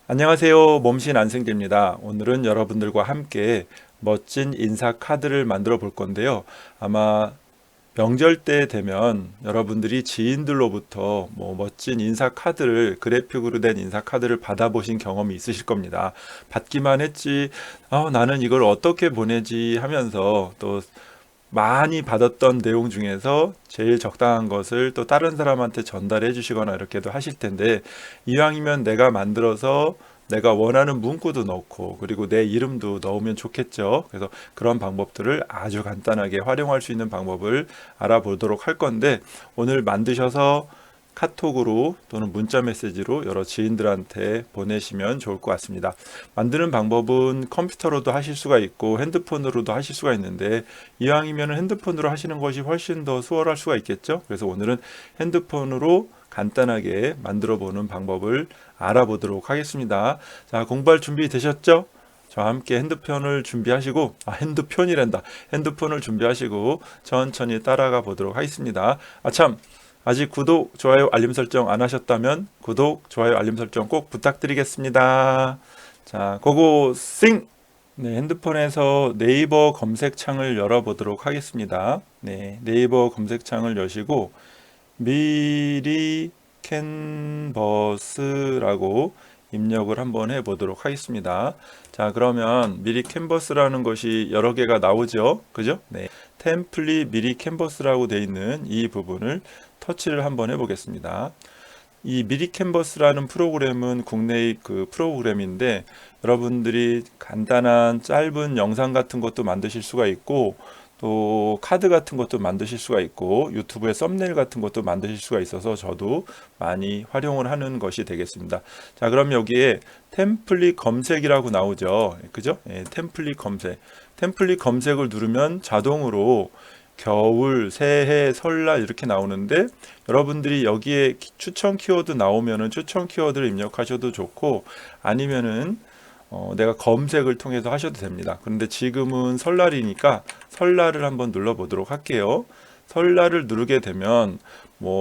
안녕하세요. 몸신 안승재입니다. 오늘은 여러분들과 함께 멋진 인사 카드를 만들어 볼 건데요. 아마 명절 때 되면 여러분들이 지인들로부터 멋진 인사 카드를 그래픽으로 된 인사 카드를 받아보신 경험이 있으실 겁니다. 받기만 했지, 나는 이걸 어떻게 보내지 하면서 또 많이 받았던 내용 중에서 제일 적당한 것을 또 다른 사람한테 전달해 주시거나 이렇게도 하실 텐데, 이왕이면 내가 만들어서 내가 원하는 문구도 넣고 그리고 내 이름도 넣으면 좋겠죠. 그래서 그런 방법들을 아주 간단하게 활용할 수 있는 방법을 알아보도록 할 건데, 오늘 만드셔서 카톡으로 또는 문자 메시지로 여러 지인들한테 보내시면 좋을 것 같습니다. 만드는 방법은 컴퓨터로도 하실 수가 있고 핸드폰으로도 하실 수가 있는데, 이왕이면 핸드폰으로 하시는 것이 훨씬 더 수월할 수가 있겠죠. 그래서 오늘은 핸드폰으로 간단하게 만들어 보는 방법을 알아보도록 하겠습니다. 자, 공부할 준비 되셨죠? 저와 함께 핸드폰을 준비하시고, 핸드폰이란다. 핸드폰을 준비하시고 천천히 따라가 보도록 하겠습니다. 참, 아직 구독, 좋아요, 알림 설정 안 하셨다면 구독, 좋아요, 알림 설정 꼭 부탁드리겠습니다. 자, 고고싱! 네, 핸드폰에서 네이버 검색창을 열어보도록 하겠습니다. 네, 네이버 검색창을 여시고 미리 캔버스라고 입력을 한번 해보도록 하겠습니다. 자, 그러면 미리 캔버스라는 것이 여러 개가 나오죠. 그죠? 네. 템플릿 미리 캔버스라고 되어 있는 이 부분을 터치를 한번 해보겠습니다. 이 미리 캔버스라는 프로그램은 국내의 그 프로그램인데, 여러분들이 간단한 짧은 영상 같은 것도 만드실 수가 있고 또 카드 같은 것도 만드실 수가 있고 유튜브에 썸네일 같은 것도 만드실 수가 있어서 저도 많이 활용을 하는 것이 되겠습니다. 자, 그럼 여기에 템플릿 검색이라고 나오죠. 그죠? 템플릿 검색. 템플릿 검색을 누르면 자동으로 겨울, 새해, 설날 이렇게 나오는데, 여러분들이 여기에 추천 키워드 나오면은 추천 키워드를 입력하셔도 좋고, 아니면은 내가 검색을 통해서 하셔도 됩니다. 그런데 지금은 설날이니까 설날을 한번 눌러보도록 할게요. 설날을 누르게 되면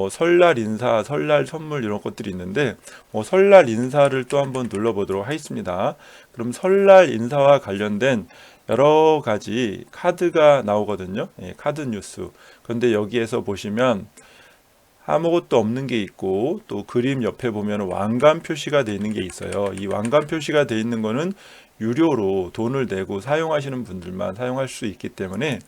설날 인사, 설날 선물 이런 것들이 있는데, 설날 인사를 또 한번 눌러보도록 하겠습니다. 그럼 설날 인사와 관련된 여러 가지 카드가 나오거든요. 카드 뉴스. 그런데 여기에서 보시면 아무것도 없는 게 있고 또 그림 옆에 보면 왕관 표시가 되어 있는 게 있어요. 이 왕관 표시가 되어 있는 거는 유료로 돈을 내고 사용하시는 분들만 사용할 수 있기 때문에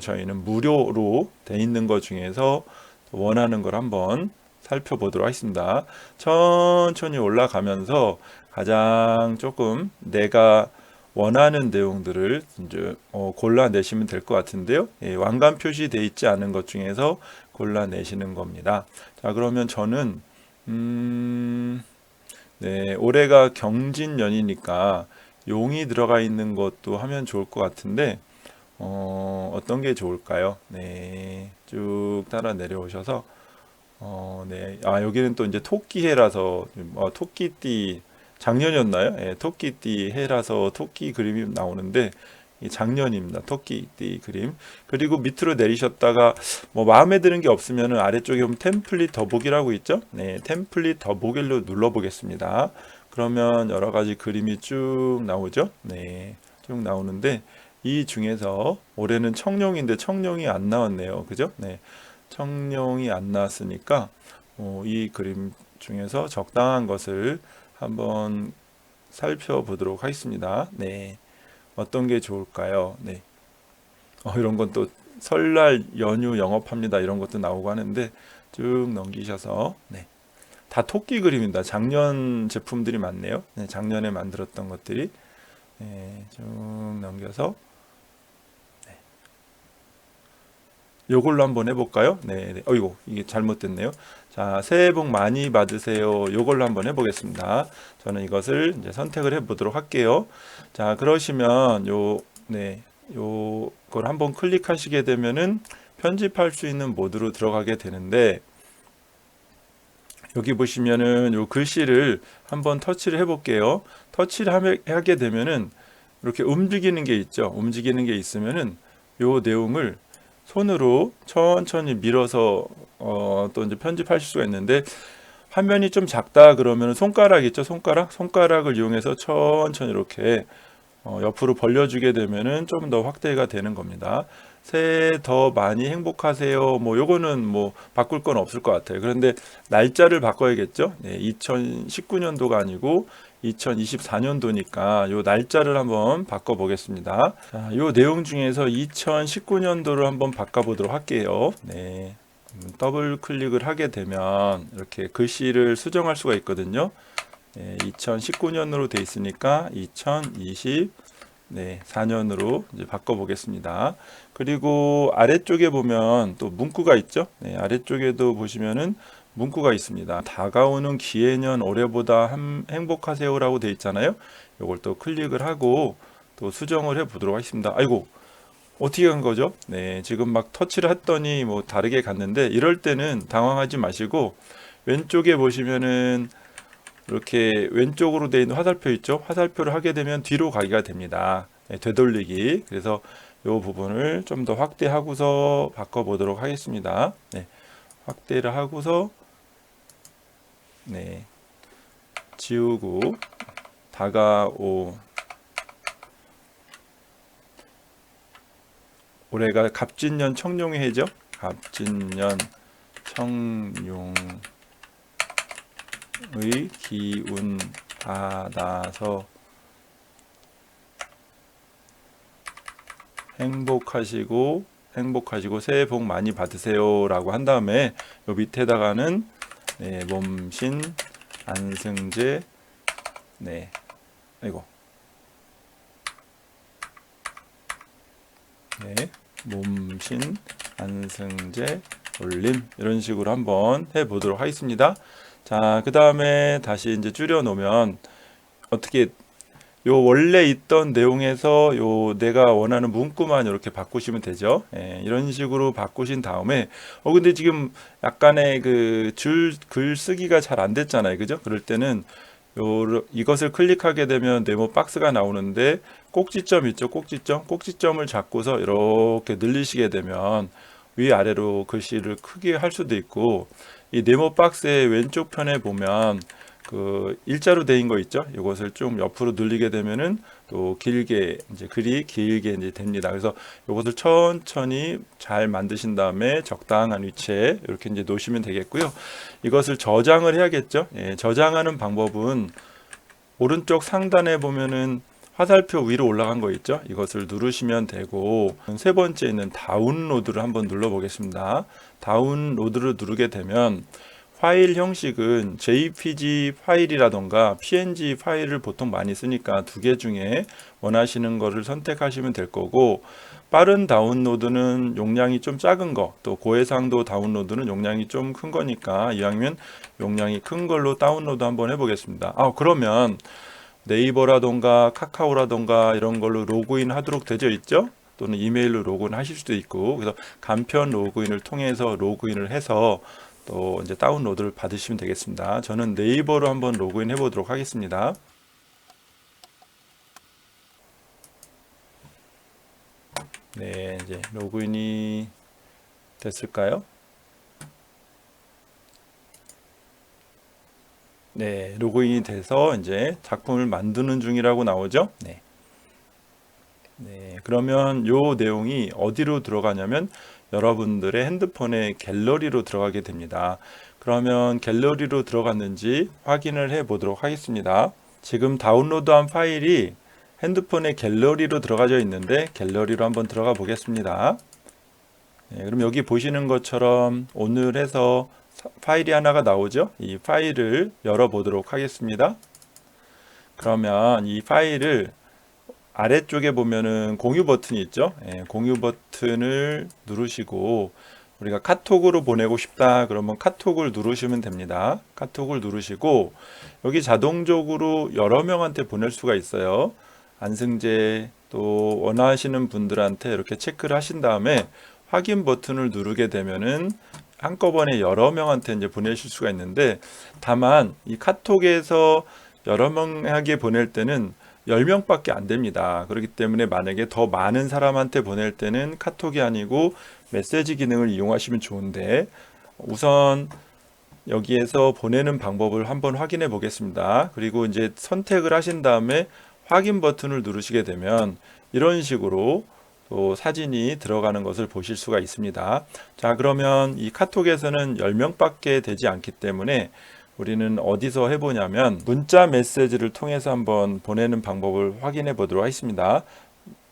저희는 무료로 되어 있는 것 중에서 원하는 걸 한번 살펴보도록 하겠습니다. 천천히 올라가면서 가장 조금 내가 원하는 내용들을 이제 골라내시면 될 것 같은데요. 왕관 표시되어 있지 않은 것 중에서 골라내시는 겁니다. 자, 그러면 저는 네, 올해가 경진년이니까 용이 들어가 있는 것도 하면 좋을 것 같은데, 어떤 게 좋을까요? 네, 쭉 따라 내려오셔서 네, 여기는 또 이제 토끼해라서 토끼띠 작년이었나요? 예, 토끼띠 해라서 토끼 그림이 나오는데 이 작년입니다. 토끼띠 그림. 그리고 밑으로 내리셨다가 마음에 드는 게 없으면 아래쪽에 보면 템플릿 더보기라고 있죠? 네, 템플릿 더보기를 눌러 보겠습니다. 그러면 여러 가지 그림이 쭉 나오죠? 네, 쭉 나오는데 이 중에서 올해는 청룡인데 청룡이 안 나왔네요. 그죠? 네. 청룡이 안 나왔으니까 이 그림 중에서 적당한 것을 한번 살펴보도록 하겠습니다. 네, 어떤 게 좋을까요? 네, 이런 건 또 설날 연휴 영업합니다. 이런 것도 나오고 하는데 쭉 넘기셔서 네, 다 토끼 그림입니다. 작년 제품들이 많네요. 네, 작년에 만들었던 것들이 네, 쭉 넘겨서 요걸로 한번 해볼까요? 네, 네. 어이구, 이게 잘못됐네요. 자, 새해 복 많이 받으세요. 요걸로 한번 해보겠습니다. 저는 이것을 이제 선택을 해보도록 할게요. 자, 그러시면 네, 요걸 한번 클릭하시게 되면은 편집할 수 있는 모드로 들어가게 되는데, 여기 보시면은 요 글씨를 한번 터치를 해볼게요. 터치를 하게 되면은 이렇게 움직이는 게 있죠. 움직이는 게 있으면은 요 내용을 손으로 천천히 밀어서 또 이제 편집하실 수가 있는데, 화면이 좀 작다 그러면 손가락 있죠? 손가락을 이용해서 천천히 이렇게 옆으로 벌려주게 되면은 좀 더 확대가 되는 겁니다. 새해 더 많이 행복하세요. 뭐 요거는 뭐 바꿀 건 없을 것 같아요. 그런데 날짜를 바꿔야겠죠? 네, 2019년도가 아니고 2024년도니까 요 날짜를 한번 바꿔 보겠습니다. 자, 요 내용 중에서 2019년도를 한번 바꿔 보도록 할게요. 네. 더블 클릭을 하게 되면 이렇게 글씨를 수정할 수가 있거든요. 2019년으로 돼 있으니까 2024년으로 이제 바꿔 보겠습니다. 그리고 아래쪽에 보면 또 문구가 있죠. 아래쪽에도 보시면은 문구가 있습니다. 다가오는 기해년 올해보다 행복하세요라고 돼 있잖아요. 이걸 또 클릭을 하고 또 수정을 해 보도록 하겠습니다. 아이고, 어떻게 간 거죠? 네, 지금 막 터치를 했더니 뭐 다르게 갔는데, 이럴 때는 당황하지 마시고 왼쪽에 보시면은 이렇게 왼쪽으로 되어 있는 화살표 있죠? 화살표를 하게 되면 뒤로 가기가 됩니다. 네, 되돌리기. 그래서 이 부분을 좀 더 확대하고서 바꿔보도록 하겠습니다. 네, 확대를 하고서 네, 지우고 올해가 갑진년 청룡해죠. 갑진년 청룡의 기운 받아서 행복하시고 새해 복 많이 받으세요 라고 한 다음에 요 밑에다가는 네, 몸신 안승제 네, 아이고 네, 몸신 안승제 올림 이런 식으로 한번 해 보도록 하겠습니다. 자, 그 다음에 다시 이제 줄여 놓으면 어떻게 요 원래 있던 내용에서 요 내가 원하는 문구만 이렇게 바꾸시면 되죠. 이런 식으로 바꾸신 다음에 근데 지금 약간의 그 글쓰기가 잘 안 됐잖아요. 그죠? 그럴 때는 이것을 클릭하게 되면 네모 박스가 나오는데 꼭지점 있죠? 꼭지점을 잡고서 이렇게 늘리시게 되면 위아래로 글씨를 크게 할 수도 있고, 이 네모 박스의 왼쪽 편에 보면 그 일자로 되어 있는 거 있죠? 이것을 좀 옆으로 늘리게 되면은 또 길게 이제 글이 길게 이제 됩니다. 그래서 이것을 천천히 잘 만드신 다음에 적당한 위치에 이렇게 이제 놓으시면 되겠고요. 이것을 저장을 해야겠죠? 저장하는 방법은 오른쪽 상단에 보면은 화살표 위로 올라간 거 있죠? 이것을 누르시면 되고, 세 번째 있는 다운로드를 한번 눌러 보겠습니다. 다운로드를 누르게 되면 파일 형식은 JPG 파일이라던가 PNG 파일을 보통 많이 쓰니까 두 개 중에 원하시는 거를 선택하시면 될 거고, 빠른 다운로드는 용량이 좀 작은 거, 또 고해상도 다운로드는 용량이 좀 큰 거니까 이왕이면 용량이 큰 걸로 다운로드 한번 해보겠습니다. 그러면 네이버라던가 카카오라던가 이런 걸로 로그인 하도록 되어 있죠? 또는 이메일로 로그인 하실 수도 있고, 그래서 간편 로그인을 통해서 로그인을 해서 또 이제 다운로드를 받으시면 되겠습니다. 저는 네이버로 한번 로그인 해 보도록 하겠습니다. 네, 이제 로그인이 됐을까요? 네, 로그인이 돼서 이제 작품을 만드는 중이라고 나오죠. 네. 네, 그러면 요 내용이 어디로 들어가냐면 여러분들의 핸드폰의 갤러리로 들어가게 됩니다. 그러면 갤러리로 들어갔는지 확인을 해 보도록 하겠습니다. 지금 다운로드한 파일이 핸드폰의 갤러리로 들어가져 있는데 갤러리로 한번 들어가 보겠습니다. 네, 그럼 여기 보시는 것처럼 오늘 해서 파일이 하나가 나오죠. 이 파일을 열어 보도록 하겠습니다. 그러면 이 파일을 아래쪽에 보면은 공유 버튼이 있죠. 공유 버튼을 누르시고, 우리가 카톡으로 보내고 싶다 그러면 카톡을 누르시면 됩니다. 카톡을 누르시고 여기 자동적으로 여러 명한테 보낼 수가 있어요. 안승재 또 원하시는 분들한테 이렇게 체크를 하신 다음에 확인 버튼을 누르게 되면은 한꺼번에 여러 명한테 이제 보내실 수가 있는데, 다만 이 카톡에서 여러 명에게 보낼 때는 10명밖에 안 됩니다. 그렇기 때문에 만약에 더 많은 사람한테 보낼 때는 카톡이 아니고 메시지 기능을 이용하시면 좋은데, 우선 여기에서 보내는 방법을 한번 확인해 보겠습니다. 그리고 이제 선택을 하신 다음에 확인 버튼을 누르시게 되면 이런 식으로 또 사진이 들어가는 것을 보실 수가 있습니다. 자, 그러면 이 카톡에서는 10명밖에 되지 않기 때문에 우리는 어디서 해보냐면 문자 메시지를 통해서 한번 보내는 방법을 확인해 보도록 하겠습니다.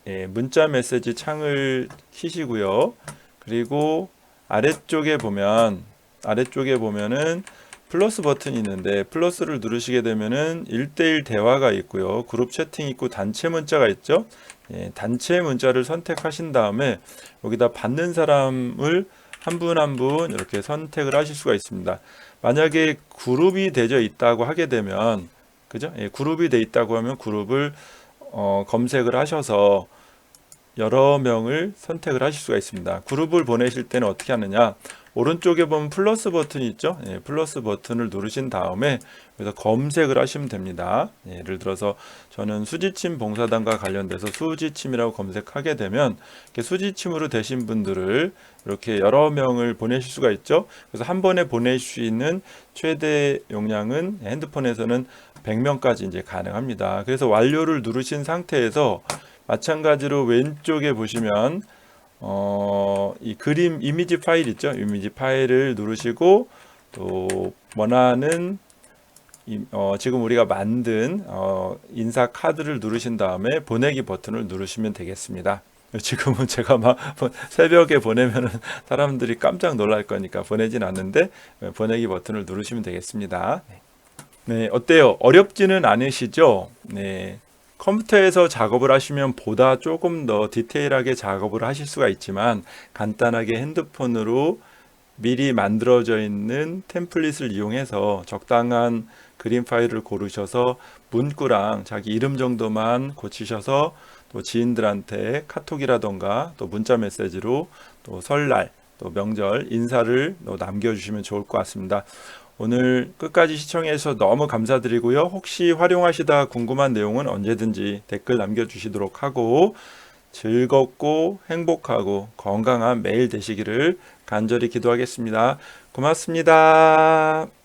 예, 문자 메시지 창을 키시고요. 그리고 아래쪽에 보면은 플러스 버튼이 있는데 플러스를 누르시게 되면은 1대1 대화가 있고요. 그룹 채팅 있고 단체 문자가 있죠. 예, 단체 문자를 선택하신 다음에 여기다 받는 사람을 한 분 한 분 이렇게 선택을 하실 수가 있습니다. 만약에 그룹이 되어 있다고 하게 되면 그죠? 예, 그룹이 되어 있다고 하면 그룹을 검색을 하셔서 여러 명을 선택을 하실 수가 있습니다. 그룹을 보내실 때는 어떻게 하느냐? 오른쪽에 보면 플러스 버튼이 있죠. 예, 플러스 버튼을 누르신 다음에 여기서 검색을 하시면 됩니다. 예, 예를 들어서 저는 수지침 봉사단과 관련돼서 수지침이라고 검색하게 되면 이렇게 수지침으로 되신 분들을 이렇게 여러 명을 보내실 수가 있죠. 그래서 한 번에 보낼 수 있는 최대 용량은 핸드폰에서는 100명까지 이제 가능합니다. 그래서 완료를 누르신 상태에서 마찬가지로 왼쪽에 보시면 이 그림 이미지 파일 있죠. 이미지 파일을 누르시고 또 원하는 지금 우리가 만든 인사 카드를 누르신 다음에 보내기 버튼을 누르시면 되겠습니다. 지금은 제가 막 새벽에 보내면은 사람들이 깜짝 놀랄 거니까 보내진 않는데 보내기 버튼을 누르시면 되겠습니다. 네, 어때요? 어렵지는 않으시죠? 네. 컴퓨터에서 작업을 하시면 보다 조금 더 디테일하게 작업을 하실 수가 있지만 간단하게 핸드폰으로 미리 만들어져 있는 템플릿을 이용해서 적당한 그림 파일을 고르셔서 문구랑 자기 이름 정도만 고치셔서 또 지인들한테 카톡이라던가 또 문자 메시지로 또 설날 또 명절 인사를 남겨주시면 좋을 것 같습니다. 오늘 끝까지 시청해 주셔서 너무 감사드리고요. 혹시 활용하시다 궁금한 내용은 언제든지 댓글 남겨주시도록 하고 즐겁고 행복하고 건강한 매일 되시기를 간절히 기도하겠습니다. 고맙습니다.